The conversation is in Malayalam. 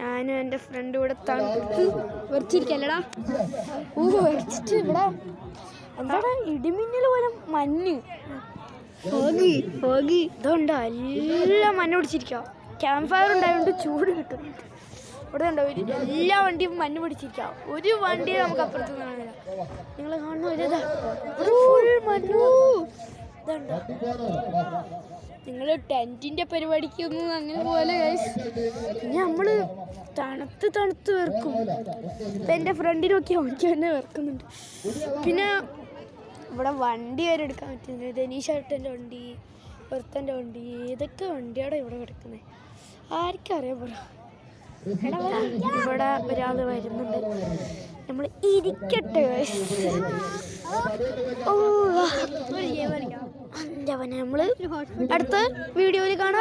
ഞാനും എൻ്റെ ഫ്രണ്ടും ഇവിടെ തണുത്ത് വരച്ചിരിക്കല്ലടാ. വരച്ചിട്ട് ഇവിടെ എന്താണ് ഇടിമിന്നൽ പോലെ മഞ്ഞ് ഇതുണ്ട്. എല്ലാം മഞ്ഞ് പിടിച്ചിരിക്കുക. ക്യാമ്പ് ഫയർ ഉണ്ടായതുകൊണ്ട് ചൂട് കിട്ടും. ഇവിടെ ഉണ്ടോ എല്ലാ വണ്ടിയും മഞ്ഞ് പിടിച്ചിരിക്കുക. ഒരു വണ്ടി നമുക്ക് അപ്പുറത്ത് കാണില്ല. നിങ്ങൾ കാണുന്ന ഒരു ഫുൾ മഞ്ഞു ഇതുണ്ടോ. നിങ്ങൾ ടെൻറ്റിൻ്റെ പരിപാടിക്കൊന്നും അങ്ങനെ പോലെ പിന്നെ നമ്മൾ തണുത്ത് വെറുക്കും. ഇപ്പം എൻ്റെ ഫ്രണ്ടിനൊക്കെ അവനിക്ക് തന്നെ വെറുക്കുന്നുണ്ട്. പിന്നെ ഇവിടെ വണ്ടി വരെ എടുക്കാൻ പറ്റുന്നത് ധനീഷേട്ടൻ്റെ വണ്ടി, ഭർത്തൻ്റെ വണ്ടി, ഏതൊക്കെ വണ്ടിയാണ് ഇവിടെ കിടക്കുന്നത് ആർക്കും അറിയാൻ പറയാം. ഇവിടെ ഒരാൾ വരുന്നുണ്ട്. നമ്മൾ ഇരിക്കട്ടെ. നമ്മൾ അടുത്ത വീഡിയോയിൽ കാണാം.